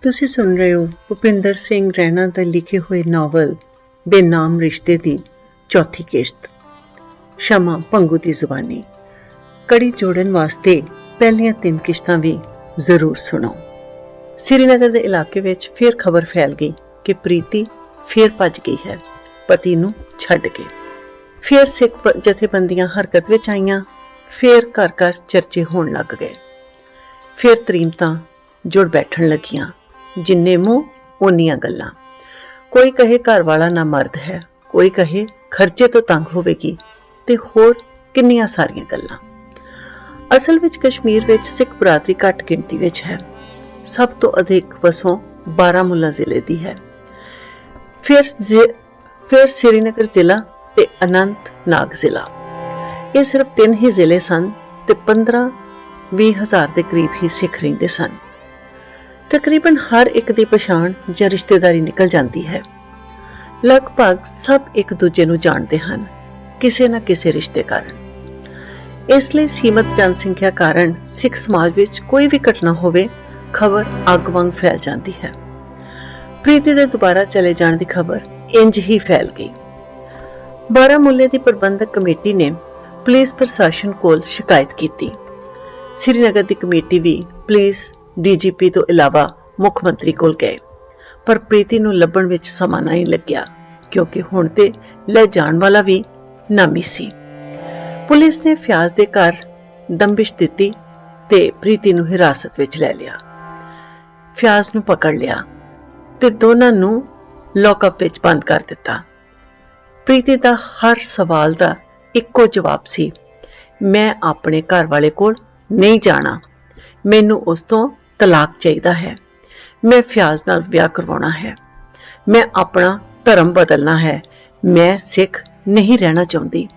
ਤੁਸੀਂ ਸੁਣ ਰਹੇ ਹੋ ਭੁਪਿੰਦਰ ਸਿੰਘ ਰੈਣਾ ਦਾ ਲਿਖੇ ਹੋਏ ਨਾਵਲ ਬੇਨਾਮ ਰਿਸ਼ਤੇ ਦੀ ਚੌਥੀ ਕਿਸ਼ਤ। ਸ਼ਮਾ ਭੰਗੂ ਦੀ ਜ਼ੁਬਾਨੀ। ਕੜੀ ਜੋੜਨ ਵਾਸਤੇ ਪਹਿਲੀਆਂ 3 ਕਿਸ਼ਤਾਂ ਵੀ ਜ਼ਰੂਰ ਸੁਣੋ। ਸ੍ਰੀਨਗਰ ਦੇ ਇਲਾਕੇ ਵਿੱਚ ਫਿਰ ਖਬਰ ਫੈਲ ਗਈ ਕਿ ਪ੍ਰੀਤੀ ਫਿਰ ਭੱਜ ਗਈ ਹੈ, ਪਤੀ ਨੂੰ ਛੱਡ ਕੇ। ਫਿਰ ਸਿੱਖ ਜਥੇਬੰਦੀਆਂ ਹਰਕਤ ਵਿੱਚ ਆਈਆਂ, ਫਿਰ ਘਰ ਘਰ ਚਰਚੇ ਹੋਣ ਲੱਗ ਗਏ। ਫਿਰ ਤਰੀਮਤਾਂ ਜੁੜ ਬੈਠਣ ਲੱਗੀਆਂ, ਜਿੰਨੇ ਮੂੰਹ ਓਨੀਆਂ ਗੱਲਾਂ। ਕੋਈ ਕਹੇ ਘਰ ਵਾਲਾ ਨਾ ਮਰਦ ਹੈ, ਕੋਈ ਕਹੇ ਖਰਚੇ ਤੋਂ ਤੰਗ ਹੋਵੇਗੀ, ਤੇ ਹੋਰ ਕਿੰਨੀਆਂ ਸਾਰੀਆਂ ਗੱਲਾਂ। ਅਸਲ ਵਿੱਚ ਕਸ਼ਮੀਰ ਵਿੱਚ ਸਿੱਖ ਬਰਾਦਰੀ ਘੱਟ ਗਿਣਤੀ ਵਿੱਚ ਹੈ। ਸਭ ਤੋਂ ਅਧਿਕ ਵਸੋਂ ਬਾਰਾਮੂਲਾ ਜ਼ਿਲ੍ਹੇ ਦੀ ਹੈ। ਫਿਰ ਸ੍ਰੀਨਗਰ ਜ਼ਿਲ੍ਹਾ ਤੇ ਅਨੰਤਨਾਗ ਜ਼ਿਲ੍ਹਾ। ਇਹ ਸਿਰਫ 3 ਹੀ ਜ਼ਿਲ੍ਹੇ ਸਨ ਤੇ 15-20 ਹਜ਼ਾਰ ਦੇ ਕਰੀਬ ਹੀ ਸਿੱਖ ਰਹਿੰਦੇ ਸਨ। ਤਕਰੀਬਨ ਹਰ ਇੱਕ ਦੀ ਪਛਾਣ ਜਾਂ ਰਿਸ਼ਤੇਦਾਰੀ ਨਿਕਲ ਜਾਂਦੀ ਹੈ। ਲਗਭਗ ਸਭ ਇੱਕ ਦੂਜੇ ਨੂੰ ਜਾਣਦੇ ਹਨ, ਕਿਸੇ ਨਾ ਕਿਸੇ ਰਿਸ਼ਤੇ ਕਾਰਨ। ਇਸ ਲਈ ਸੀਮਤ ਜਨਸੰਖਿਆ ਕਾਰਨ ਸਿੱਖ ਸਮਾਜ ਵਿੱਚ ਕੋਈ ਵੀ ਘਟਨਾ ਹੋਵੇ, ਖਬਰ ਅੱਗ ਵਾਂਗ ਫੈਲ ਜਾਂਦੀ ਹੈ। ਪ੍ਰੀਤੀ ਦੇ ਦੁਬਾਰਾ ਚਲੇ ਜਾਣ ਦੀ ਖਬਰ ਇੰਜ ਹੀ ਫੈਲ ਗਈ। ਬਾਰਾਮੂਲੇ ਦੀ ਪ੍ਰਬੰਧਕ ਕਮੇਟੀ ਨੇ ਪੁਲਿਸ ਪ੍ਰਸ਼ਾਸਨ ਕੋਲ ਸ਼ਿਕਾਇਤ ਕੀਤੀ। ਸ੍ਰੀਨਗਰ ਦੀ ਕਮੇਟੀ ਵੀ ਪੁਲਿਸ DGP ਤੋਂ ਇਲਾਵਾ ਮੁੱਖ ਮੰਤਰੀ ਕੋਲ ਗਏ, ਪਰ ਪ੍ਰੀਤੀ ਨੂੰ ਲੱਭਣ ਵਿੱਚ ਸਮਾਂ ਨਹੀਂ ਲੱਗਿਆ, ਕਿਉਂਕਿ ਹੁਣ ਤੇ ਲੈ ਜਾਣ ਵਾਲਾ ਵੀ ਨਾਮੀ ਸੀ। ਪੁਲਿਸ ਨੇ ਫਿਆਜ਼ ਦੇ ਘਰ ਦੰਬਿਸ਼ ਦਿੱਤੀ ਤੇ ਪ੍ਰੀਤੀ ਨੂੰ ਹਿਰਾਸਤ ਵਿੱਚ ਲੈ ਲਿਆ। ਫਿਆਜ਼ ਨੂੰ ਪਕੜ ਲਿਆ ਤੇ ਦੋਨਾਂ ਨੂੰ ਲੌਕਅਪ ਵਿੱਚ ਬੰਦ ਕਰ ਦਿੱਤਾ। ਪ੍ਰੀਤੀ ਦਾ ਹਰ ਸਵਾਲ ਦਾ ਇੱਕੋ ਜਵਾਬ ਸੀ, ਮੈਂ ਆਪਣੇ ਘਰ ਵਾਲੇ ਕੋਲ ਨਹੀਂ ਜਾਣਾ, ਮੈਨੂੰ ਉਸ ਤੋਂ ਤਲਾਕ ਚਾਹੀਦਾ ਹੈ, ਮੈਂ ਫਿਆਜ਼ ਨਾਲ ਵਿਆਹ ਕਰਵਾਉਣਾ ਹੈ, ਮੈਂ ਆਪਣਾ ਧਰਮ ਬਦਲਣਾ ਹੈ, ਮੈਂ ਸਿੱਖ ਨਹੀਂ ਰਹਿਣਾ ਚਾਹੁੰਦੀ,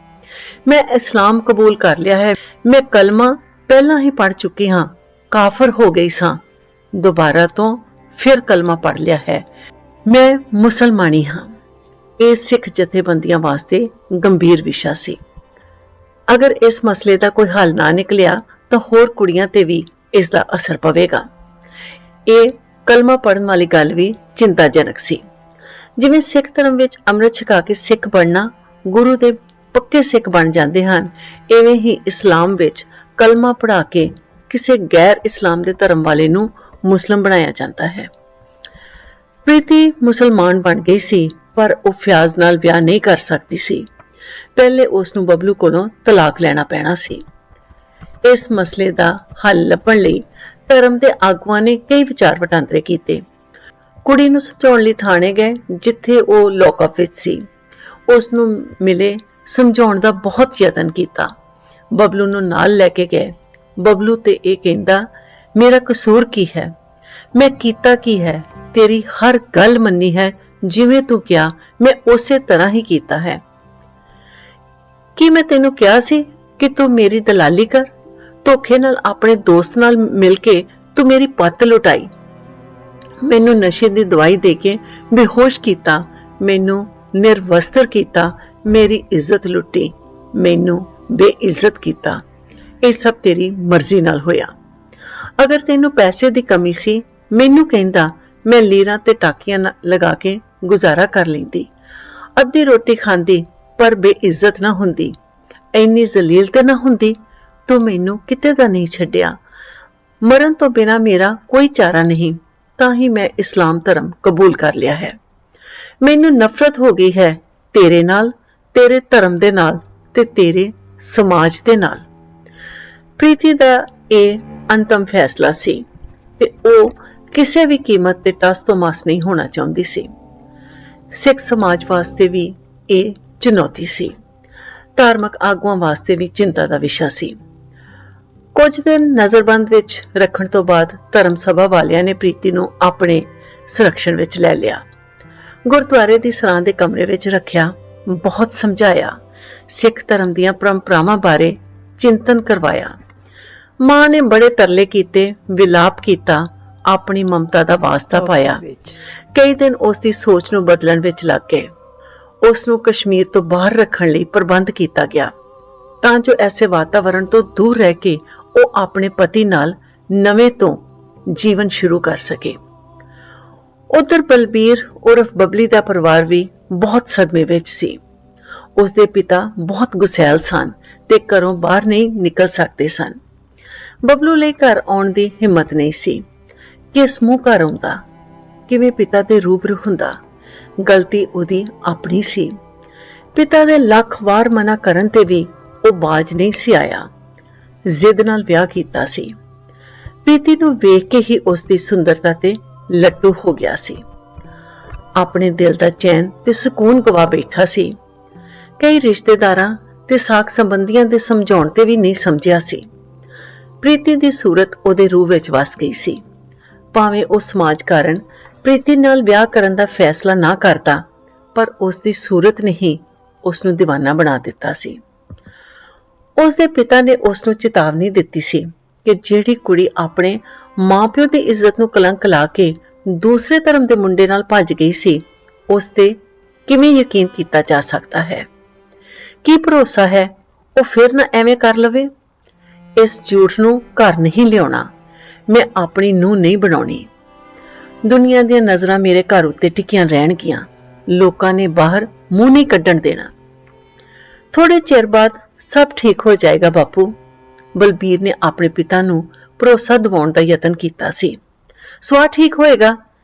ਮੈਂ ਇਸਲਾਮ ਕਬੂਲ ਕਰ ਲਿਆ ਹੈ, ਮੈਂ ਕਲਮਾ ਪਹਿਲਾਂ ਹੀ ਪੜ੍ਹ ਚੁੱਕੀ ਹਾਂ, ਕਾਫਰ ਹੋ ਗਈ ਸਾਂ, ਦੁਬਾਰਾ ਤੋਂ ਫਿਰ ਕਲਮਾ ਪੜ੍ਹ ਲਿਆ ਹੈ, ਮੈਂ ਮੁਸਲਮਾਨੀ ਹਾਂ। ਇਹ ਸਿੱਖ ਜਥੇਬੰਦੀਆਂ ਵਾਸਤੇ ਗੰਭੀਰ ਵਿਸ਼ਾ ਸੀ। ਅਗਰ ਇਸ ਮਸਲੇ ਦਾ ਕੋਈ ਹੱਲ ਨਾ ਨਿਕਲਿਆ ਤਾਂ ਹੋਰ ਕੁੜੀਆਂ ਤੇ ਵੀ ਇਸ ਦਾ ਅਸਰ ਪਵੇਗਾ। ਇਹ ਕਲਮਾ ਪੜ੍ਹਨ ਵਾਲੀ ਗੱਲ ਵੀ ਚਿੰਤਾਜਨਕ ਸੀ। ਜਿਵੇਂ ਸਿੱਖ ਧਰਮ ਵਿੱਚ ਅੰਮ੍ਰਿਤ ਛਕਾ ਕੇ ਸਿੱਖ ਬਣਨਾ, ਗੁਰੂ ਦੇ ਪੱਕੇ ਸਿੱਖ ਬਣ ਜਾਂਦੇ ਹਨ, ਇਵੇਂ ਹੀ ਇਸਲਾਮ ਵਿੱਚ ਕਲਮਾ ਪੜ੍ਹਾ ਕੇ ਕਿਸੇ ਗੈਰ ਇਸਲਾਮ ਦੇ ਧਰਮ ਵਾਲੇ ਨੂੰ ਮੁਸਲਿਮ ਬਣਾਇਆ ਜਾਂਦਾ ਹੈ। ਪ੍ਰੀਤੀ ਮੁਸਲਮਾਨ ਬਣ ਗਈ ਸੀ, ਪਰ ਉਹ ਫਿਆਜ਼ ਨਾਲ ਵਿਆਹ ਨਹੀਂ ਕਰ ਸਕਦੀ ਸੀ। ਪਹਿਲੇ ਉਸ ਨੂੰ ਬਬਲੂ ਕੋਲੋਂ ਤਲਾਕ ਲੈਣਾ ਪੈਣਾ ਸੀ। ਇਸ ਮਸਲੇ ਦਾ ਹੱਲ ਲੱਭਣ ਲਈ ਧਰਮ ਦੇ ਆਗੂਆਂ ਨੇ ਕਈ ਵਿਚਾਰ ਵਟਾਂਦਰੇ ਕੀਤੇ। ਕੁੜੀ ਨੂੰ ਸਮਝਾਉਣ ਲਈ ਥਾਣੇ ਗਏ, ਜਿੱਥੇ ਉਹ ਲੌਕਅਪ ਵਿੱਚ ਸੀ। ਉਸ ਨੂੰ ਮਿਲੇ, ਸਮਝਾਉਣ ਦਾ ਬਹੁਤ ਯਤਨ ਕੀਤਾ। ਬਬਲੂ ਨੂੰ ਨਾਲ ਲੈ ਕੇ ਗਏ। ਬਬਲੂ ਤੇ ਇਹ ਕਹਿੰਦਾ, ਮੇਰਾ ਕਸੂਰ ਕੀ ਹੈ, ਮੈਂ ਕੀਤਾ ਕੀ ਹੈ, ਤੇਰੀ ਹਰ ਗੱਲ ਮੰਨੀ ਹੈ, ਜਿਵੇਂ ਤੂੰ ਕਿਹਾ ਮੈਂ ਉਸੇ ਤਰ੍ਹਾਂ ਹੀ ਕੀਤਾ ਹੈ। ਕੀ ਮੈਂ ਤੈਨੂੰ ਕਿਹਾ ਸੀ ਕਿ ਤੂੰ ਮੇਰੀ ਦਲਾਲੀ ਕਰ? ਧੋਖੇ ਨਾਲ ਆਪਣੇ ਦੋਸਤ ਨਾਲ ਮਿਲ ਕੇ ਤੂੰ ਮੇਰੀ ਪੱਤ ਲੁਟਾਈ, ਮੈਨੂੰ ਨਸ਼ੇ ਦੀ ਦਵਾਈ ਦੇ ਕੇ ਬੇਹੋਸ਼ ਕੀਤਾ, ਮੈਨੂੰ ਨਿਰਵਸਤਰ ਕੀਤਾ, ਮੇਰੀ ਇੱਜ਼ਤ ਲੁੱਟੀ, ਮੈਨੂੰ ਬੇਇੱਜ਼ਤ ਕੀਤਾ। ਇਹ ਸਭ ਤੇਰੀ ਮਰਜ਼ੀ ਨਾਲ ਹੋਇਆ। ਅਗਰ ਤੈਨੂੰ ਪੈਸੇ ਦੀ ਕਮੀ ਸੀ, ਮੈਨੂੰ ਕਹਿੰਦਾ, ਮੈਂ ਲੀਰਾਂ ਤੇ ਟਾਕੀਆਂ ਲਗਾ ਕੇ ਗੁਜ਼ਾਰਾ ਕਰ ਲੈਂਦੀ, ਅੱਧੀ ਰੋਟੀ ਖਾਂਦੀ, ਪਰ ਬੇਇੱਜ਼ਤ ਨਾ ਹੁੰਦੀ, ਇੰਨੀ ਜ਼ਲੀਲ ਤੇ ਨਾ ਹੁੰਦੀ। ਤੂੰ ਮੈਨੂੰ ਕਿਤੇ ਦਾ ਨਹੀਂ ਛੱਡਿਆ। ਮਰਨ ਤੋਂ ਬਿਨਾਂ ਮੇਰਾ ਕੋਈ ਚਾਰਾ ਨਹੀਂ, ਤਾਂ ਹੀ ਮੈਂ ਇਸਲਾਮ ਧਰਮ ਕਬੂਲ ਕਰ ਲਿਆ ਹੈ। ਮੈਨੂੰ ਨਫ਼ਰਤ ਹੋ ਗਈ ਹੈ ਤੇਰੇ ਨਾਲ, ਤੇਰੇ ਧਰਮ ਦੇ ਨਾਲ ਤੇ ਤੇਰੇ ਸਮਾਜ ਦੇ ਨਾਲ। ਪ੍ਰੀਤੀ ਦਾ ਇਹ ਅੰਤਮ ਫੈਸਲਾ ਸੀ ਤੇ ਉਹ ਕਿਸੇ ਵੀ ਕੀਮਤ ਤੇ ਟਸ ਤੋਂ ਮਸ ਨਹੀਂ ਹੋਣਾ ਚਾਹੁੰਦੀ ਸੀ। ਸਿੱਖ ਸਮਾਜ ਵਾਸਤੇ ਵੀ ਇਹ ਚੁਣੌਤੀ ਸੀ। ਧਾਰਮਿਕ ਆਗੂਆਂ ਵਾਸਤੇ ਵੀ ਚਿੰਤਾ ਦਾ ਵਿਸ਼ਾ ਸੀ। ਕੁਝ ਦਿਨ ਨਜ਼ਰਬੰਦ ਵਿੱਚ ਰੱਖਣ ਤੋਂ ਬਾਅਦ ਧਰਮ ਸਭਾ ਵਾਲਿਆਂ ਨੇ ਪ੍ਰੀਤੀ ਨੂੰ ਆਪਣੇ ਸੰਰਖਣ ਵਿੱਚ ਲੈ ਲਿਆ। ਗੁਰਦੁਆਰੇ ਦੀ ਸਰਾਂ ਦੇ ਕਮਰੇ ਵਿੱਚ ਰੱਖਿਆ, ਬਹੁਤ ਸਮਝਾਇਆ, ਸਿੱਖ ਧਰਮ ਦੀਆਂ ਪਰੰਪਰਾਵਾਂ ਬਾਰੇ ਚਿੰਤਨ ਕਰਵਾਇਆ। ਮਾਂ ਨੇ ਬੜੇ ਤਰਲੇ ਕੀਤੇ, ਵਿਲਾਪ ਕੀਤਾ, ਆਪਣੀ ਮਮਤਾ ਦਾ ਵਾਸਤਾ ਪਾਇਆ। ਕਈ ਦਿਨ ਉਸ ਦੀ ਸੋਚ ਨੂੰ ਬਦਲਣ ਵਿੱਚ ਲੱਗ ਗਏ। ਉਸ ਨੂੰ ਕਸ਼ਮੀਰ ਤੋਂ ਬਾਹਰ ਰੱਖਣ ਲਈ ਪ੍ਰਬੰਧ ਕੀਤਾ ਗਿਆ, ਤਾਂ ਜੋ ਐਸੇ ਵਾਤਾਵਰਣ ਤੋਂ ਦੂਰ ਰਹਿ ਕੇ ਉਹ ਆਪਣੇ ਪਤੀ ਨਾਲ ਨਵੇਂ ਤੋਂ ਜੀਵਨ ਸ਼ੁਰੂ ਕਰ ਸਕੇ। ਉਧਰ ਬਲਬੀਰ ਉਰਫ ਬਬਲੀ ਦਾ ਪਰਿਵਾਰ ਵੀ ਬਹੁਤ ਸਦਮੇ ਵਿੱਚ ਸੀ। ਉਸਦੇ ਪਿਤਾ ਬਹੁਤ ਗੁਸੈਲ ਸਨ ਤੇ ਘਰੋਂ ਬਾਹਰ ਨਹੀਂ ਨਿਕਲ ਸਕਦੇ ਸਨ। ਬਬਲੂ ਲਈ ਘਰ ਆਉਣ ਦੀ ਹਿੰਮਤ ਨਹੀਂ ਸੀ। ਕਿਸ ਮੂੰਹ ਘਰ ਆਉਂਦਾ, ਕਿਵੇਂ ਪਿਤਾ ਦੇ ਰੂਬਰੂ ਹੁੰਦਾ। ਗਲਤੀ ਉਹਦੀ ਆਪਣੀ ਸੀ। ਪਿਤਾ ਦੇ ਲੱਖ ਵਾਰ ਮਨਾ ਕਰਨ ਤੇ ਵੀ ਉਹ ਬਾਜ ਨਹੀਂ ਸੀ ਆਇਆ। ਜ਼ਿੱਦ ਨਾਲ ਵਿਆਹ ਕੀਤਾ ਸੀ। ਪ੍ਰੀਤੀ ਨੂੰ ਵੇਖ ਕੇ ਹੀ ਉਸਦੀ ਸੁੰਦਰਤਾ ਤੇ ਲੱਟੂ ਹੋ ਗਿਆ ਸੀ। ਆਪਣੇ ਦਿਲ ਦਾ ਚੈਨ ਤੇ ਸਕੂਨ ਗਵਾ ਬੈਠਾ ਸੀ। ਕਈ ਰਿਸ਼ਤੇਦਾਰਾਂ ਤੇ ਸਾਕ ਸੰਬੰਧੀਆਂ ਦੇ ਸਮਝਾਉਣ ਤੇ ਵੀ ਨਹੀਂ ਸਮਝਿਆ ਸੀ। ਪ੍ਰੀਤੀ ਦੀ ਸੂਰਤ ਉਹਦੇ ਰੂਹ ਵਿੱਚ ਵਸ ਗਈ ਸੀ। ਭਾਵੇਂ ਉਹ ਸਮਾਜ ਕਾਰਨ ਪ੍ਰੀਤੀ ਨਾਲ ਵਿਆਹ ਕਰਨ ਦਾ ਫੈਸਲਾ ਨਾ ਕਰਦਾ, ਪਰ ਉਸ ਦੀ ਸੂਰਤ ਨੇ ਹੀ ਉਸ ਨੂੰ دیਵਾਨਾ ਬਣਾ ਦਿੱਤਾ ਸੀ। ਉਸ ਦੇ ਪਿਤਾ ਨੇ ਉਸ ਨੂੰ ਚੇਤਾਵਨੀ ਦਿੱਤੀ ਸੀ ਕਿ ਜਿਹੜੀ ਕੁੜੀ ਆਪਣੇ ਮਾਂ-ਪਿਓ ਦੀ ਇੱਜ਼ਤ ਨੂੰ ਕਲੰਕ ਲਾ ਕੇ ਦੂਸਰੇ ਧਰਮ ਦੇ ਮੁੰਡੇ ਨਾਲ ਭੱਜ ਗਈ ਸੀ, ਉਸ ਤੇ ਕਿਵੇਂ ਯਕੀਨ ਕੀਤਾ ਜਾ ਸਕਦਾ ਹੈ? ਕੀ ਭਰੋਸਾ ਹੈ ਉਹ ਫਿਰ ਨਾ ਐਵੇਂ ਕਰ ਲਵੇ? ਇਸ ਝੂਠ ਨੂੰ ਘਰ ਨਹੀਂ ਲਿਆਉਣਾ। ਮੈਂ ਆਪਣੀ ਨੂੰਹ ਨਹੀਂ ਬਣਾਉਣੀ। ਦੁਨੀਆ ਦੀਆਂ ਨਜ਼ਰਾਂ ਮੇਰੇ ਘਰ ਉੱਤੇ ਟਿਕੀਆਂ ਰਹਿਣਗੀਆਂ। ਲੋਕਾਂ ਨੇ ਬਾਹਰ ਮੂੰਹ ਨਹੀਂ ਕੱਢਣ ਦੇਣਾ। ਥੋੜੇ ਚਿਰ ਬਾਅਦ ਸਭ ਠੀਕ ਹੋ ਜਾਏਗਾ ਬਾਪੂ। ਬਲਬੀਰ ਨੇ ਆਪਣੇ ਪਿਤਾ ਨੂੰ ਭਰੋਸਾ ਦਿਵਾਉਣ ਦਾ ਯਤਨ ਕੀਤਾ ਸੀ। ਸਵਾ ਠੀਕ ਹੋਏਗਾ।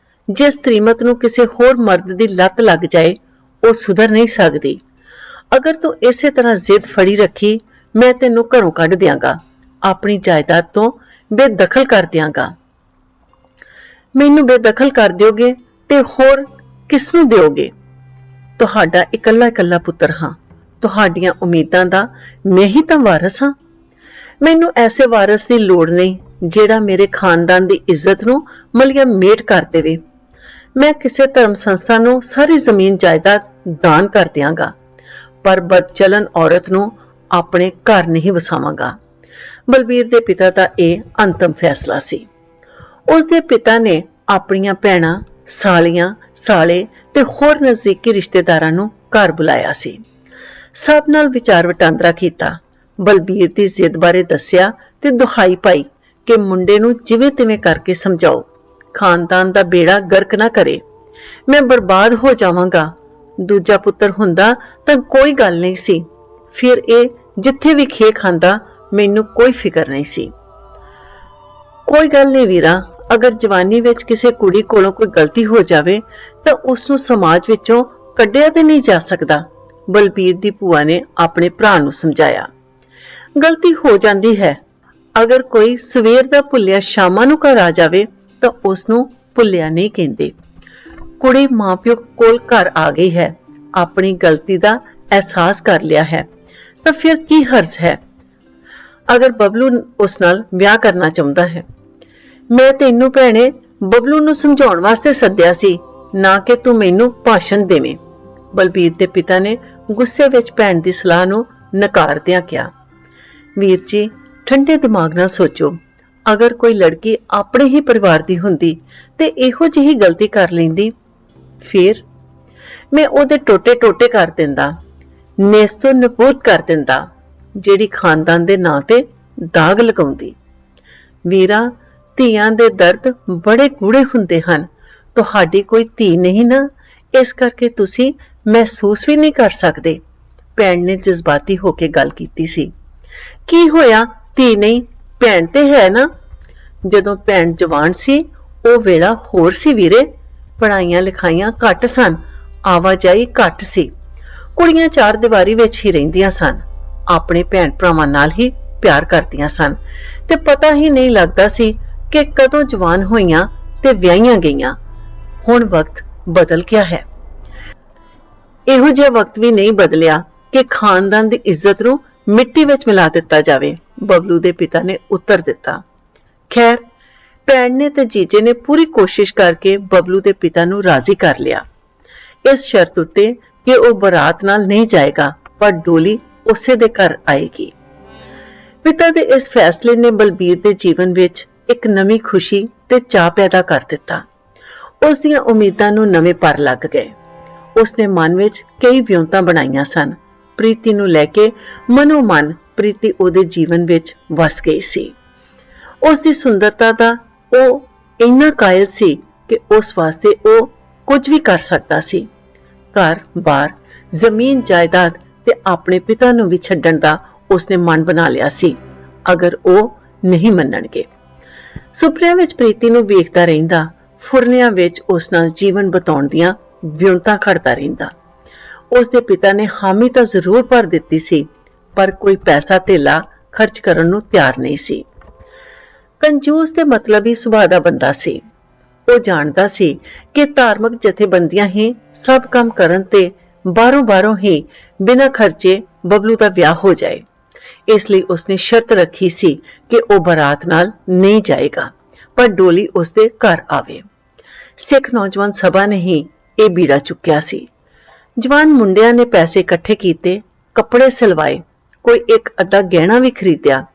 ਜਿਸ ਤ੍ਰੀਮਤ ਨੂੰ ਕਿਸੇ ਹੋਰ ਮਰਦ ਦੀ ਲੱਤ ਲੱਗ ਜਾਏ, ਉਹ ਸੁਧਰ ਨਹੀਂ ਸਕਦੀ। ਅਗਰ ਤੂੰ ਇਸੇ ਤਰ੍ਹਾਂ ਜ਼ਿੱਦ ਫੜੀ ਰੱਖੀ, ਮੈਂ ਤੈਨੂੰ ਘਰੋਂ ਕੱਢ ਦਿਆਂਗਾ, ਆਪਣੀ ਜਾਇਦਾਦ ਤੋਂ ਬੇਦਖਲ ਕਰ ਦਿਆਂਗਾ। ਮੈਨੂੰ ਬੇਦਖਲ ਕਰ ਦਿਓਗੇ ਤੇ ਹੋਰ ਕਿਸ ਨੂੰ ਦਿਓਗੇ? ਤੁਹਾਡਾ ਇਕੱਲਾ ਇਕੱਲਾ ਪੁੱਤਰ ਹਾਂ। ਤੁਹਾਡੀਆਂ ਉਮੀਦਾਂ ਦਾ ਮੈਂ ਹੀ ਤਾਂ ਵਾਰਸ ਹਾਂ। ਮੈਨੂੰ ਐਸੇ ਵਾਰਸ ਦੀ ਲੋੜ ਨਹੀਂ ਜਿਹੜਾ ਮੇਰੇ ਖਾਨਦਾਨ ਦੀ ਇੱਜ਼ਤ ਨੂੰ ਮਲੀਆ ਮੇਟ ਕਰ ਦੇਵੇ। ਮੈਂ ਕਿਸੇ ਧਰਮ ਸੰਸਥਾ ਨੂੰ ਸਾਰੀ ਜ਼ਮੀਨ ਜਾਇਦਾਦ ਦਾਨ ਕਰ ਦਿਆਂਗਾ, ਪਰ ਬਦਚਲਨ ਔਰਤ ਨੂੰ ਆਪਣੇ ਘਰ ਨਹੀਂ ਵਸਾਵਾਂਗਾ। ਬਲਬੀਰ ਦੇ ਪਿਤਾ ਦਾ ਇਹ ਅੰਤਮ ਫੈਸਲਾ ਸੀ। ਉਸ ਦੇ ਪਿਤਾ ਨੇ ਆਪਣੀਆਂ ਭੈਣਾਂ, ਸਾਲੀਆਂ, ਸਾਲੇ ਤੇ ਹੋਰ ਨਜ਼ਦੀਕੀ ਰਿਸ਼ਤੇਦਾਰਾਂ ਨੂੰ ਘਰ ਬੁਲਾਇਆ ਸੀ। ਸਭ ਨਾਲ ਵਿਚਾਰ ਵਟਾਂਦਰਾ ਕੀਤਾ। ਬਲਬੀਰ ਦੀ ਜ਼ਿੱਦ ਬਾਰੇ ਦੱਸਿਆ ਤੇ ਦੁਹਾਈ ਪਾਈ ਕਿ ਮੁੰਡੇ ਨੂੰ ਜਿਵੇਂ ਤਿਵੇਂ ਕਰਕੇ ਸਮਝਾਓ, ਖਾਨਦਾਨ ਦਾ ਬੇੜਾ ਗਰਕ ਨਾ ਕਰੇ। ਮੈਂ ਬਰਬਾਦ ਹੋ ਜਾਵਾਂਗਾ। ਦੂਜਾ ਪੁੱਤਰ ਹੁੰਦਾ ਤਾਂ ਕੋਈ ਗੱਲ ਨਹੀਂ ਸੀ। ਫਿਰ ਇਹ ਜਿੱਥੇ ਵੀ ਖੇ ਖਾਂਦਾ, ਮੈਨੂੰ ਕੋਈ ਫਿਕਰ ਨਹੀਂ ਸੀ। ਕੋਈ ਗੱਲ ਨਹੀਂ ਵੀਰਾ, ਅਗਰ ਜਵਾਨੀ ਵਿੱਚ ਕਿਸੇ ਕੁੜੀ ਕੋਲੋਂ ਕੋਈ ਗਲਤੀ ਹੋ ਜਾਵੇ ਤਾਂ ਉਸ ਨੂੰ ਸਮਾਜ ਵਿੱਚੋਂ ਕੱਢਿਆ ਤੇ ਨਹੀਂ ਜਾ ਸਕਦਾ। ਬਲਬੀਰ ਦੀ ਭੂਆ ਨੇ ਆਪਣੇ ਭਰਾ ਨੂੰ ਸਮਝਾਇਆ। ਗਲਤੀ ਹੋ ਜਾਂਦੀ ਹੈ। ਅਗਰ ਕੋਈ ਸਵੇਰ ਦਾ ਭੁੱਲਿਆ ਸ਼ਾਮਾਂ ਨੂੰ ਘਰ ਆ ਜਾਵੇ ਤਾਂ ਉਸ ਨੂੰ ਭੁੱਲਿਆ ਨਹੀਂ ਕਹਿੰਦੇ। ਕੁੜੀ ਮਾਂ-ਪਿਓ ਕੋਲ ਘਰ ਆ ਗਈ ਹੈ, ਆਪਣੀ ਗਲਤੀ ਦਾ ਅਹਿਸਾਸ ਕਰ ਲਿਆ ਹੈ, ਤਾਂ ਫਿਰ ਕੀ ਹਰਜ਼ ਹੈ ਅਗਰ ਬਬਲੂ ਉਸ ਨਾਲ ਵਿਆਹ ਕਰਨਾ ਚਾਹੁੰਦਾ ਹੈ? ਮੈਂ ਤੈਨੂੰ ਭੈਣੇ ਬਬਲੂ ਨੂੰ ਸਮਝਾਉਣ ਵਾਸਤੇ ਸੱਦਿਆ ਸੀ, ਨਾ ਕਿ ਤੂੰ ਮੈਨੂੰ ਭਾਸ਼ਣ ਦੇਵੇਂ। ਬਲਬੀਰ ਦੇ ਪਿਤਾ ਨੇ ਗੁੱਸੇ ਵਿੱਚ ਭੈਣ ਦੀ ਸਲਾਹ ਨੂੰ ਨਕਾਰਦਿਆਂ ਕਿਹਾ। ਵੀਰ ਜੀ, ਠੰਡੇ ਦਿਮਾਗ ਨਾਲ ਸੋਚੋ। ਅਗਰ ਕੋਈ ਲੜਕੀ ਆਪਣੇ ਹੀ ਪਰਿਵਾਰ ਦੀ ਹੁੰਦੀ ਤੇ ਇਹੋ ਜਿਹੀ ਗਲਤੀ ਕਰ ਲੈਂਦੀ, ਫਿਰ ਮੈਂ ਉਹਦੇ ਟੋਟੇ ਕਰ ਦਿੰਦਾ, ਨੇਸਤੋ ਨਪੂਤ ਕਰ ਦਿੰਦਾ, ਜਿਹੜੀ ਖਾਨਦਾਨ ਦੇ ਨਾਂ ਤੇ ਦਾਗ ਲਗਾਉਂਦੀ। ਵੀਰਾ, ਧੀਆਂ ਦੇ ਦਰਦ ਬੜੇ ਗੂੜੇ ਹੁੰਦੇ ਹਨ। ਤੁਹਾਡੀ ਕੋਈ ਧੀ ਨਹੀਂ ਨਾ, ਇਸ ਕਰਕੇ ਤੁਸੀਂ ਮਹਿਸੂਸ ਵੀ ਨਹੀਂ ਕਰ ਸਕਦੇ। ਭੈਣ ਨੇ ਜਜ਼ਬਾਤੀ ਹੋ ਕੇ ਗੱਲ ਕੀਤੀ ਸੀ। ਕੀ ਹੋਇਆ, ਧੀ ਨਹੀਂ ਭੈਣ ਤੇ ਹੈ ਨਾ। ਜਦੋਂ ਭੈਣ ਜਵਾਨ ਸੀ ਉਹ ਵੇਲਾ ਹੋਰ ਸੀ ਵੀਰੇ। ਪੜ੍ਹਾਈਆਂ ਲਿਖਾਈਆਂ ਘੱਟ ਸਨ, ਆਵਾਜਾਈ ਘੱਟ ਸੀ। ਕੁੜੀਆਂ ਚਾਰ ਦੀਵਾਰੀ ਵਿੱਚ ਹੀ ਰਹਿੰਦੀਆਂ ਸਨ, ਆਪਣੇ ਭੈਣ ਭਰਾਵਾਂ ਨਾਲ ਹੀ ਪਿਆਰ ਕਰਦੀਆਂ ਸਨ ਤੇ ਪਤਾ ਹੀ ਨਹੀਂ ਲੱਗਦਾ ਸੀ ਕਿ ਕਦੋਂ ਜਵਾਨ ਹੋਈਆਂ ਤੇ ਵਿਆਹੀਆਂ ਗਈਆਂ। ਹੁਣ ਵਕਤ ਬਦਲ ਗਿਆ ਹੈ। ਇਹੋ ਜਿਹਾ ਵਕਤ ਵੀ ਨਹੀਂ ਬਦਲਿਆ ਕਿ ਖਾਨਦਾਨ ਦੀ ਇੱਜ਼ਤ ਨੂੰ ਮਿੱਟੀ ਵਿੱਚ ਮਿਲਾ ਦਿੱਤਾ ਜਾਵੇ, ਬਬਲੂ ਦੇ ਪਿਤਾ ਨੇ ਉੱਤਰ ਦਿੱਤਾ। ਖੈਰ, ਭੈਣ ਨੇ ਤੇ ਜੀਜੇ ਨੇ ਪੂਰੀ ਕੋਸ਼ਿਸ਼ ਕਰਕੇ ਬਬਲੂ ਦੇ ਪਿਤਾ ਨੂੰ ਰਾਜ਼ੀ ਕਰ ਲਿਆ, ਇਸ ਸ਼ਰਤ ਉੱਤੇ ਕਿ ਉਹ ਬਰਾਤ ਨਾਲ ਨਹੀਂ ਜਾਏਗਾ, ਪਰ ਡੋਲੀ ਉਸੇ ਦੇ ਘਰ ਆਏਗੀ। ਪਿਤਾ ਦੇ ਇਸ ਫੈਸਲੇ ਨੇ ਬਲਬੀਰ ਦੇ ਜੀਵਨ ਵਿੱਚ ਇੱਕ ਨਵੀਂ ਖੁਸ਼ੀ ਤੇ ਚਾਅ ਪੈਦਾ ਕਰ ਦਿੱਤਾ। ਉਸ ਦੀਆਂ ਉਮੀਦਾਂ ਨੂੰ ਨਵੇਂ ਪਰ ਲੱਗ ਗਏ। ਉਸਨੇ ਮਨ ਵਿੱਚ ਕਈ ਵਿਉਂਤਾਂ ਬਣਾਈਆਂ ਸਨ। ਪ੍ਰੀਤੀ ਨੂੰ ਲੈ ਕੇ ਮਨੋ ਮਨ ਪ੍ਰੀਤੀ ਉਹਦੇ ਜੀਵਨ ਵਿੱਚ ਵਸ ਗਈ ਸੀ। ਉਸ ਦੀ ਸੁੰਦਰਤਾ ਦਾ ਉਹ ਇੰਨਾ ਕਾਇਲ ਸੀ ਕਿ ਉਸ ਵਾਸਤੇ ਉਹ ਕੁਝ ਵੀ ਕਰ ਸਕਦਾ ਸੀ। ਘਰ-ਬਾਰ, ਜ਼ਮੀਨ ਜਾਇਦਾਦ ਤੇ ਆਪਣੇ ਪਿਤਾ ਨੂੰ ਵੀ ਛੱਡਣ ਦਾ ਉਸਨੇ ਮਨ ਬਣਾ ਲਿਆ ਸੀ ਅਗਰ ਉਹ ਨਹੀਂ ਮੰਨਣਗੇ। ਸੁਪਨਿਆਂ ਵਿੱਚ ਪ੍ਰੀਤੀ ਨੂੰ ਵੇਖਦਾ ਰਹਿੰਦਾ, ਫੁਰਨਿਆਂ ਵਿੱਚ ਉਸ ਨਾਲ ਜੀਵਨ ਬਿਤਾਉਣ ਦੀਆਂ ਵਿਉਂਤਾਂ ਘੜਦਾ ਰਹਿੰਦਾ। ਉਸਦੇ ਪਿਤਾ ਨੇ ਹਾਮੀ ਤਾਂ ਜ਼ਰੂਰ ਭਰ ਦਿੱਤੀ ਸੀ, ਪਰ ਕੋਈ ਪੈਸਾ ਧੇਲਾ ਖਰਚ ਕਰਨ ਨੂੰ ਤਿਆਰ ਨਹੀਂ ਸੀ। ਕੰਜੂਸ ਤੇ ਮਤਲਬੀ ਸੁਭਾਅ ਦਾ ਬੰਦਾ ਸੀ। ਉਹ ਜਾਣਦਾ ਸੀ ਕਿ ਧਾਰਮਿਕ ਜਥੇਬੰਦੀਆਂ ਹੀ ਸਭ ਕੰਮ ਕਰਨ ਤੇ ਬਾਹਰੋਂ ਹੀ ਬਿਨਾਂ ਖਰਚੇ ਬਬਲੂ ਦਾ ਵਿਆਹ ਹੋ ਜਾਏ। ਇਸ ਲਈ ਉਸਨੇ ਸ਼ਰਤ ਰੱਖੀ ਸੀ ਕਿ ਉਹ ਬਰਾਤ ਨਾਲ ਨਹੀਂ ਜਾਏਗਾ, ਪਰ ਡੋਲੀ ਉਸਦੇ ਘਰ ਆਵੇ। ਸਿੱਖ ਨੌਜਵਾਨ ਸਭਾ ਨੇ ਹੀ ਇਹ ਬੀੜਾ ਚੁੱਕਿਆ ਸੀ। ਜਵਾਨ ਮੁੰਡਿਆਂ ਨੇ ਪੈਸੇ ਇਕੱਠੇ ਕੀਤੇ, ਕੱਪੜੇ ਸਿਲਵਾਏ, ਕੋਈ ਇੱਕ ਅੱਧਾ ਗਹਿਣਾ ਵੀ ਖਰੀਦਿਆ।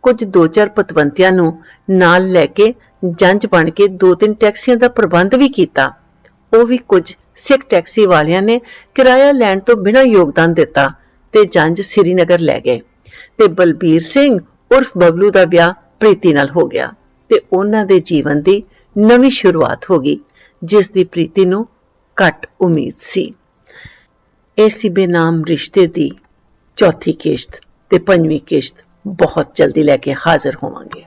ਕੁਝ 2-4 ਪਤਵੰਤਿਆਂ ਨੂੰ ਨਾਲ ਲੈ ਕੇ ਜੰਝ ਬਣ ਕੇ 2-3 ਟੈਕਸੀਆਂ ਦਾ ਪ੍ਰਬੰਧ ਵੀ ਕੀਤਾ। ਉਹ ਵੀ ਕੁਝ ਸਿੱਖ ਟੈਕਸੀ ਵਾਲਿਆਂ ਨੇ ਕਿਰਾਇਆ ਲੈਣ ਤੋਂ ਬਿਨਾਂ ਯੋਗਦਾਨ ਦਿੱਤਾ ਤੇ ਜੰਝ ਸ੍ਰੀਨਗਰ ਲੈ ਗਏ ਤੇ ਬਲਬੀਰ ਸਿੰਘ ਉਰਫ ਬਬਲੂ ਦਾ ਵਿਆਹ ਪ੍ਰੀਤੀ ਨਾਲ ਹੋ ਗਿਆ ਤੇ ਉਹਨਾਂ ਦੇ ਜੀਵਨ ਦੀ ਨਵੀਂ ਸ਼ੁਰੂਆਤ ਹੋ ਗਈ, ਜਿਸ ਦੀ ਪ੍ਰੀਤੀ ਨੂੰ ਘੱਟ ਉਮੀਦ ਸੀ। ਇਸੇ ਬੇਨਾਮ ਰਿਸ਼ਤੇ ਦੀ ਚੌਥੀ ਕਿਸ਼ਤ ਤੇ 5ਵੀਂ ਕਿਸ਼ਤ ਬਹੁਤ ਜਲਦੀ ਲੈ ਕੇ ਹਾਜ਼ਰ ਹੋਵਾਂਗੇ।